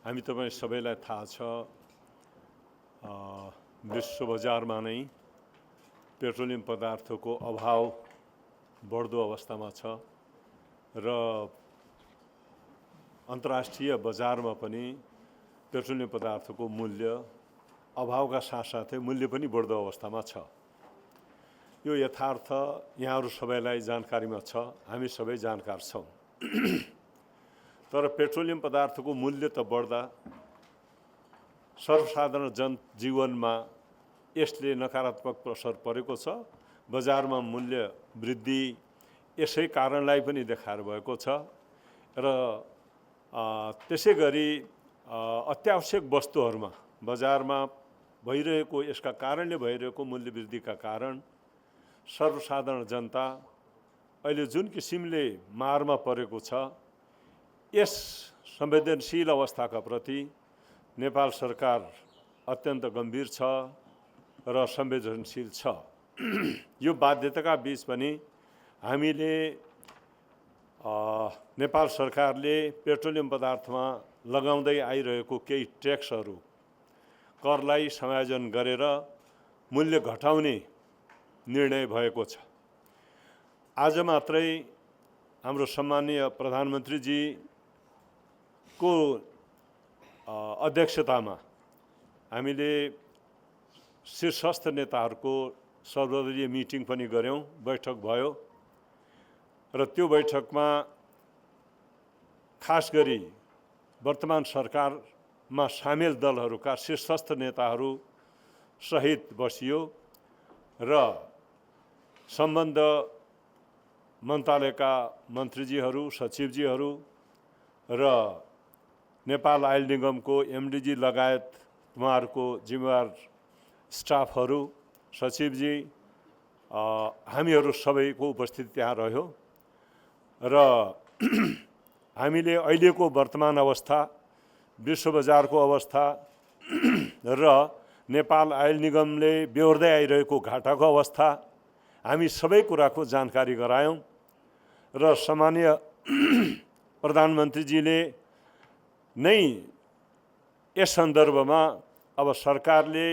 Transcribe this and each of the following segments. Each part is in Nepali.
हामी तपाईँ सबैलाई थाहा छ विश्व बजारमा नै पेट्रोलियम पदार्थको अभाव बढ्दो अवस्थामा छ र अन्तर्राष्ट्रिय बजारमा पनि पेट्रोलियम पदार्थको मूल्य अभावका साथसाथै मूल्य पनि बढ्दो अवस्थामा छ। यो यथार्थ यहाँहरू सबैलाई जानकारीमा छ, हामी सबै जानकार छौँ। तर पेट्रोलियम पदार्थको मूल्य त बढ्दा सर्वसाधारण जनजीवनमा यसले नकारात्मक असर परेको छ। बजारमा मूल्य वृद्धि यसै कारणलाई पनि देखाएर भएको छ र त्यसै गरी अत्यावश्यक वस्तुहरूमा बजारमा भइरहेको यसका कारणले भइरहेको मूल्य वृद्धिका कारण सर्वसाधारण जनता अहिले जुन किसिमले मारमा परेको छ, यस संवेदनशील अवस्थाका प्रति नेपाल सरकार अत्यन्त गम्भीर छ र संवेदनशील छ। यो बाध्यताका बीच पनि हामीले नेपाल सरकारले पेट्रोलियम पदार्थमा लगाउँदै आइरहेको केही ट्याक्सहरू करलाई समायोजन गरेर मूल्य घटाउने निर्णय भएको छ। आज मात्रै हाम्रो सम्माननीय प्रधानमन्त्रीजीको अध्यक्षतामा हामीले शीर्षस्थ नेताहरूको सर्वदलीय मिटिङ पनि गऱ्यौँ, बैठक भयो र त्यो बैठकमा खास गरी वर्तमान सरकारमा सामेल दलहरूका शीर्षस्थ नेताहरू सहित बसियो र सम्बन्ध मन्त्रालयका मन्त्रीजीहरू, सचिवजीहरू र नेपाल आयल निगमको एमडीजी लगायत उहाँहरूको जिम्मेवार स्टाफहरू, सचिवजी, हामीहरू सबैको उपस्थिति त्यहाँ रह्यो र हामीले अहिलेको वर्तमान अवस्था, विश्व बजारको अवस्था र नेपाल आयल निगमले बेहोर्दै आइरहेको घाटाको अवस्था हामी सबै कुराको जानकारी गरायौँ र सम्माननीय प्रधानमन्त्रीजीले नै यस सन्दर्भमा अब सरकारले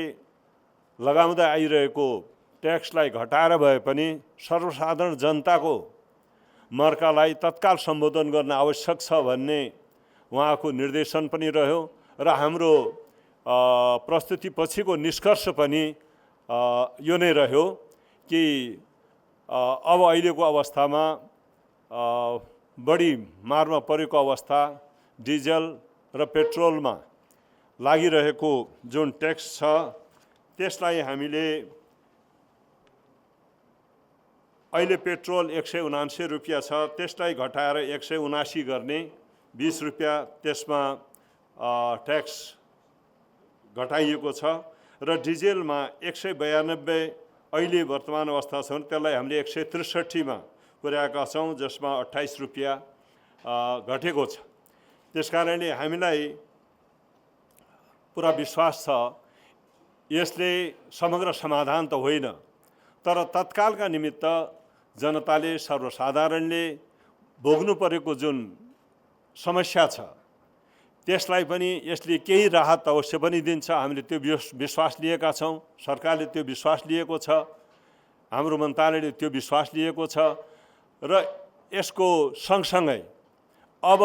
लगाउँदै आइरहेको ट्याक्सलाई घटाएर भए पनि सर्वसाधारण जनताको मर्कालाई तत्काल सम्बोधन गर्न आवश्यक छ भन्ने उहाँको निर्देशन पनि रह्यो र हाम्रो प्रस्तुति पछिको निष्कर्ष पनि यो नै रह्यो कि अब अहिलेको अवस्थामा बढी मारमा परेको अवस्था डिजल र पेट्रोलमा लागिरहेको जुन ट्याक्स छ त्यसलाई हामीले अहिले पेट्रोल 179 रुपियाँ छ, त्यसलाई घटाएर 179 गर्ने, 20 रुपियाँ त्यसमा ट्याक्स घटाइएको छ र डिजेलमा 192 अहिले वर्तमान अवस्था छ भने त्यसलाई हामीले 163 पुर्याएका छौँ, जसमा 28 रुपियाँ घटेको छ। त्यसकारणले हामीलाई पुरा विश्वास छ यसले समग्र समाधान त होइन, तर तत्कालका निमित्त जनताले, सर्वसाधारणले भोग्नु परेको जुन समस्या छ त्यसलाई पनि यसले केही राहत अवश्य पनि दिन्छ। हामीले त्यो विश्वास लिएका छौँ, सरकारले त्यो विश्वास लिएको छ, हाम्रो मन्त्रालयले त्यो विश्वास लिएको छ र यसको सँगसँगै अब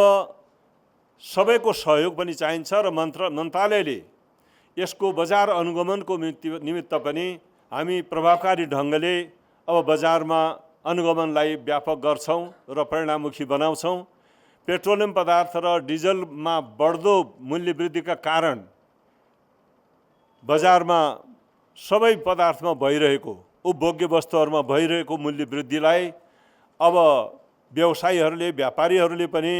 सबैको सहयोग पनि चाहिन्छ र मन्त्रालयले यसको बजार अनुगमनको निमित्त पनि हामी प्रभावकारी ढङ्गले अब बजारमा अनुगमनलाई व्यापक गर्छौँ र परिणाममुखी बनाउँछौँ। पेट्रोलियम पदार्थ र डिजलमा बढ्दो मूल्य वृद्धिका कारण बजारमा सबै पदार्थमा भइरहेको, उपभोग्य वस्तुहरूमा भइरहेको मूल्य वृद्धिलाई अब व्यवसायीहरूले, व्यापारीहरूले पनि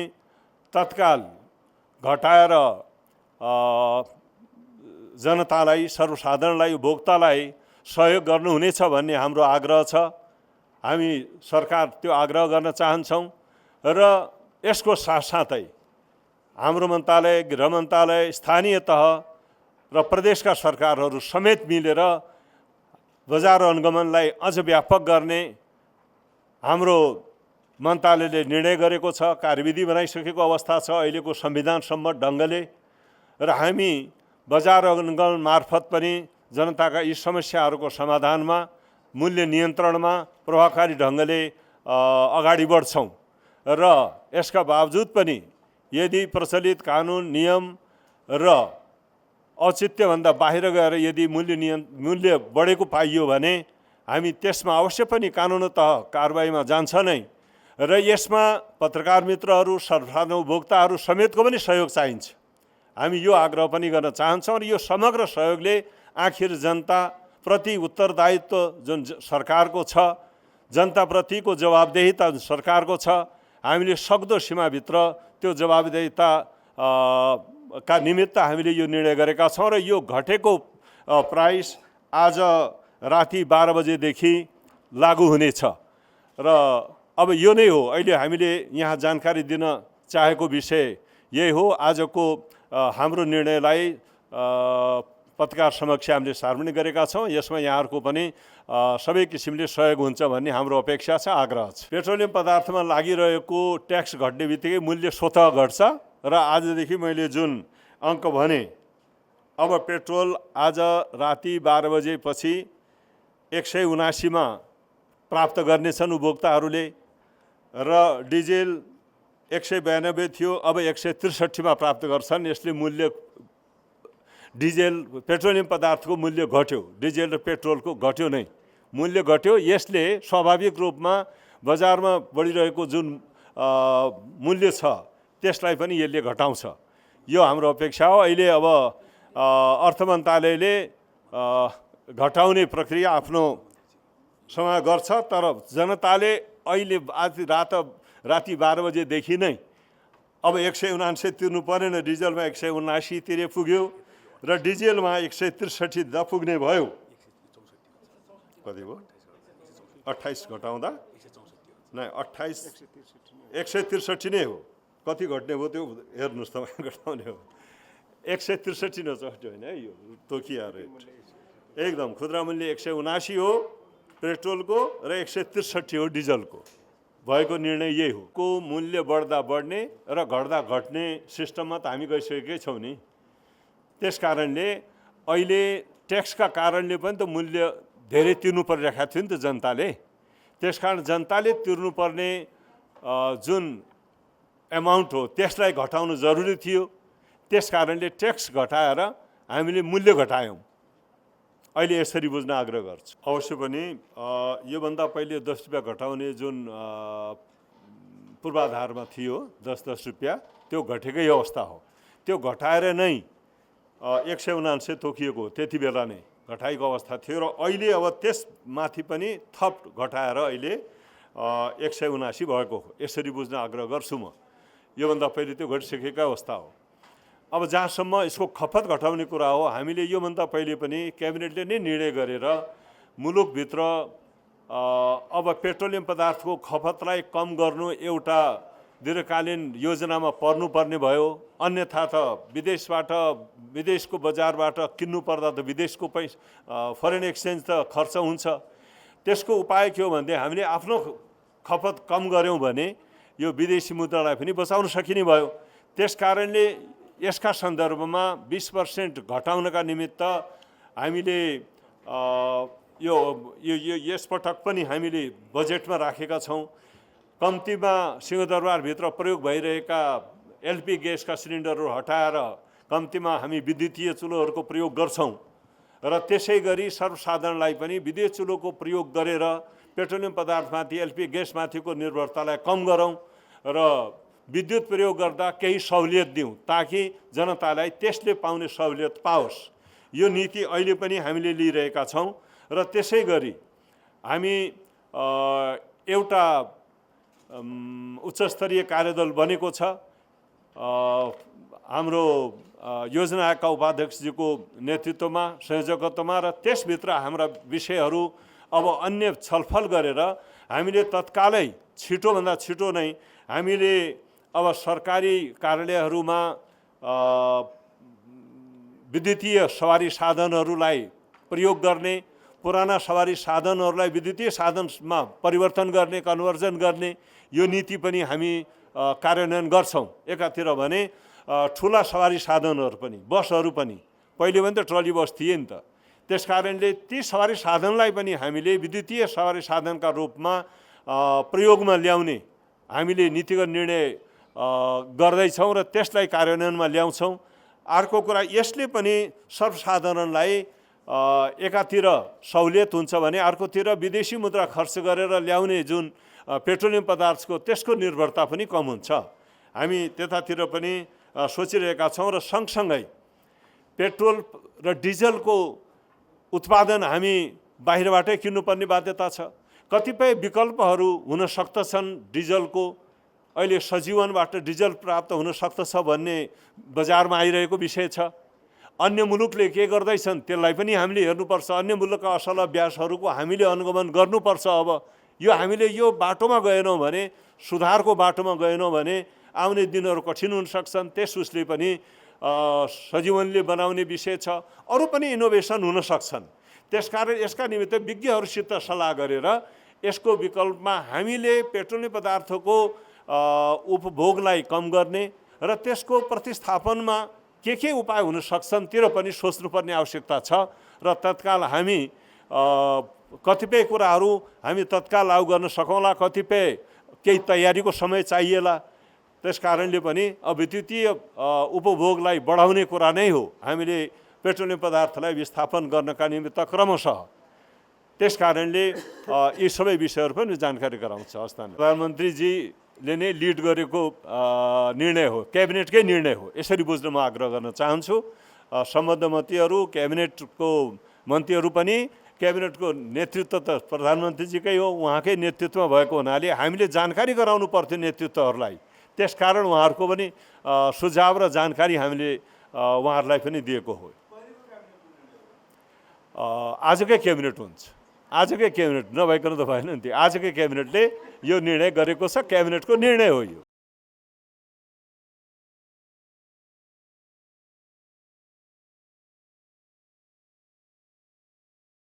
तत्काल घटाएर जनतालाई, सर्वसाधारणलाई, उपभोक्तालाई सहयोग गर्नुहुनेछ भन्ने हाम्रो आग्रह छ। हामी सरकार त्यो आग्रह गर्न चाहन्छौँ र यसको साथसाथै हाम्रो मन्त्रालय, गृह मन्त्रालय, स्थानीय तह र प्रदेशका सरकारहरू समेत मिलेर बजार अनुगमनलाई अझ व्यापक गर्ने हाम्रो मन्त्रालयले निर्णय गरेको छ, कार्यविधि बनाइसकेको अवस्था छ अहिलेको संविधान सम्मत ढङ्गले र हामी बजार अङ्गन मार्फत पनि जनताका यी समस्याहरूको समाधानमा, मूल्य नियन्त्रणमा प्रभावकारी ढङ्गले अगाडि बढ्छौँ। र यसका बावजुद पनि यदि प्रचलित कानुन नियम र औचित्यभन्दा बाहिर गएर यदि मूल्य बढेको पाइयो भने हामी त्यसमा अवश्य पनि कानुनतः कारबाहीमा जान्छ नै। र यसमा पत्रकार मित्रहरू, सर्वसाधारण उपभोक्ताहरू समेतको पनि सहयोग चाहिन्छ। हामी यो आग्रह पनि गर्न चाहन्छौँ र यो समग्र सहयोगले आखिर जनताप्रति उत्तरदायित्व जुन सरकारको छ, जनताप्रतिको जवाबदेहिता जुन सरकारको छ, हामीले सक्दो सीमाभित्र त्यो जवाबदेहिता का निमित्त हामीले यो निर्णय गरेका छौँ। र यो घटेको प्राइस आज राति 12 बजेदेखि लागू हुनेछ। र अब यो नै हो अहिले हामीले यहाँ जानकारी दिन चाहेको विषय यही हो। आजको हाम्रो निर्णयलाई पत्रकार समक्ष हामीले सार्वजनिक गरेका छौँ। यसमा यहाँहरूको पनि सबै किसिमले सहयोग हुन्छ भन्ने हाम्रो अपेक्षा छ, आग्रह छ। पेट्रोलियम पदार्थमा लागिरहेको ट्याक्स घट्ने बित्तिकै मूल्य स्वतः घट्छ। र आजदेखि मैले जुन अङ्क भने, अब पेट्रोल आज राति 12 बजेपछि 179 मा प्राप्त गर्नेछन् उपभोक्ताहरूले, र डिजेल 192 थियो, अब 163 मा प्राप्त गर्छन्। यसले मूल्य डिजेल पेट्रोलियम पदार्थको मूल्य घट्यो, डिजेल र पेट्रोलको घट्यो नै, मूल्य घट्यो। यसले स्वाभाविक रूपमा बजारमा बढिरहेको जुन मूल्य छ त्यसलाई पनि यसले घटाउँछ। यो हाम्रो अपेक्षा हो। अहिले अब अर्थ मन्त्रालयले घटाउने प्रक्रिया आफ्नो समय गर्छ, तर जनताले अहिले आज राति 12 बजेदेखि नै अब 179 तिर्नु परेन। डिजलमा 179 तिरे पुग्यो र डिजेलमा 163 नपुग्ने भयो। कति भयो? 28 घटाउँदा नै 28 163 नै हो। कति घट्ने भयो त्यो हेर्नुहोस्, तपाईँ घटाउने हो। 163 नचट्यो होइन है, यो तोकिया रेट एकदम खुद्रा मूल्य 179 हो पेट्रोलको र 163 हो डिजलको। भएको निर्णय यही हो। को मूल्य बढ्दा बढ्ने र घट्दा घट्ने सिस्टममा त हामी गइसकेकै छौँ नि। त्यस कारणले अहिले ट्याक्सका कारणले पनि त मूल्य धेरै तिर्नु परिरहेको थियो नि त जनताले। त्यसकारण जनताले तिर्नुपर्ने जुन एमाउन्ट हो त्यसलाई घटाउनु जरुरी थियो। त्यस कारणले ट्याक्स घटाएर हामीले मूल्य घटायौँ। अहिले यसरी बुझ्न आग्रह गर्छु। अवश्य पनि योभन्दा पहिले 10 रुपियाँ घटाउने जुन पूर्वाधारमा थियो 10-10 रुपियाँ, त्यो घटेकै अवस्था हो। त्यो घटाएर नै 179 तोकिएको हो। त्यति बेला नै घटाइको अवस्था थियो र अहिले अब त्यसमाथि पनि थप घटाएर अहिले 179 भएको हो। यसरी बुझ्न आग्रह गर्छु म। योभन्दा पहिले त्यो घटिसकेका अवस्था हो। अब जहाँसम्म यसको खपत घटाउने कुरा हो, हामीले योभन्दा पहिले पनि क्याबिनेटले नै निर्णय गरेर मुलुकभित्र अब पेट्रोलियम पदार्थको खपतलाई कम गर्नु एउटा दीर्घकालीन योजनामा पर्नुपर्ने भयो। अन्यथा त विदेशको बजारबाट किन्नु पर्दा त विदेशको फरेन एक्सचेन्ज त खर्च हुन्छ। त्यसको उपाय के हो भने हामीले आफ्नो खपत कम गऱ्यौँ भने यो विदेशी मुद्रालाई पनि बचाउन सकिने भयो। त्यस कारणले यसका सन्दर्भमा 20% घटाउनका निमित्त हामीले यसपटक पनि हामीले बजेटमा राखेका छौँ। कम्तीमा सिंहदरबारभित्र प्रयोग भइरहेका एलपी ग्यासका सिलिन्डरहरू हटाएर कम्तीमा हामी विद्युतीय चुलोहरूको प्रयोग गर्छौँ र त्यसै गरी सर्वसाधारणलाई पनि विद्युत चुलोको प्रयोग गरेर पेट्रोलियम पदार्थमाथि एलपी ग्यासमाथिको निर्भरतालाई कम गरौँ र विद्युत प्रयोग गर्दा केही सहुलियत दिउँ ताकि जनतालाई त्यसले पाउने सहुलियत पाओस्। यो नीति अहिले पनि हामीले लिइरहेका छौँ र त्यसै गरी हामी एउटा उच्चस्तरीय कार्यदल बनेको छ। हाम्रो योजनाका उपाध्यक्षजीको नेतृत्वमा, संयोजकत्वमा र त्यसभित्र हाम्रा विषयहरू अब अन्य छलफल गरेर हामीले तत्कालै छिटोभन्दा छिटो नै हामीले अब सरकारी कार्यालयहरूमा विद्युतीय सवारी साधनहरूलाई प्रयोग गर्ने, पुराना सवारी साधनहरूलाई विद्युतीय साधनमा परिवर्तन गर्ने, कन्भर्जन गर्ने यो नीति पनि हामी कार्यान्वयन गर्छौँ। एकातिर भने ठुला सवारी साधनहरू पनि, बसहरू पनि, पहिले पनि त ट्रली बस थिए नि त। त्यस कारणले ती सवारी साधनलाई पनि हामीले विद्युतीय सवारी साधनका रूपमा प्रयोगमा ल्याउने हामीले नीतिगत निर्णय गर्दैछौँ र त्यसलाई कार्यान्वयनमा ल्याउँछौँ। अर्को कुरा, यसले पनि सर्वसाधारणलाई एकातिर सहुलियत हुन्छ भने अर्कोतिर विदेशी मुद्रा खर्च गरेर ल्याउने जुन पेट्रोलियम पदार्थको त्यसको निर्भरता पनि कम हुन्छ। हामी त्यतातिर पनि सोचिरहेका छौँ र सँगसँगै पेट्रोल र डिजलको उत्पादन हामी बाहिरबाटै किन्नुपर्ने बाध्यता छ। कतिपय विकल्पहरू हुन सक्दछन् डिजलको, अहिले सजीवनबाट डिजल प्राप्त हुन सक्दछ भन्ने बजारमा आइरहेको विषय छ। अन्य मुलुकले के गर्दैछन् त्यसलाई पनि हामीले हेर्नुपर्छ। अन्य मुलुकका असल अभ्यासहरूको हामीले अनुगमन गर्नुपर्छ। अब यो हामीले यो बाटोमा गएनौँ भने, सुधारको बाटोमा गएनौँ भने आउने दिनहरू कठिन हुन सक्छन्। त्यस उसले पनि सजीवनले बनाउने विषय छ। अरू पनि इनोभेसन हुन सक्छन्। त्यसकारण यसका निमित्त विज्ञहरूसित सल्लाह गरेर यसको विकल्पमा हामीले पेट्रोलियम पदार्थको उपभोगलाई कम गर्ने र त्यसको प्रतिस्थापनमा के उपाय हुन सक्छन् तिर पनि सोच्नुपर्ने आवश्यकता छ। र तत्काल हामी कतिपय कुराहरू हामी तत्काल लागू गर्न सकौँला, कतिपय केही तयारीको समय चाहिएला। त्यस कारणले पनि विद्युतीय उपभोगलाई बढाउने कुरा नै हो हामीले पेट्रोलियम पदार्थलाई विस्थापन गर्नका निमित्त क्रमशः। त्यस कारणले यी सबै विषयहरू पनि जानकारी गराउँछ। प्रधानमन्त्रीजीले नै लिड गरेको निर्णय हो, क्याबिनेटकै निर्णय हो, यसरी बुझ्न म आग्रह गर्न चाहन्छु। सम्बद्ध मन्त्रीहरू, क्याबिनेटको मन्त्रीहरू पनि, क्याबिनेटको नेतृत्व त प्रधानमन्त्रीजीकै हो, उहाँकै नेतृत्वमा भएको हुनाले हामीले जानकारी गराउनु पर्थ्यो नेतृत्वहरूलाई। त्यसकारण उहाँहरूको पनि सुझाव र जानकारी हामीले उहाँहरूलाई पनि दिएको हो। आजकै क्याबिनेट हुन्छ, आजकै क्याबिनेट नभइकन त भएन नि। त्यो आजकै क्याबिनेटले यो निर्णय गरेको छ, क्याबिनेटको निर्णय हो यो।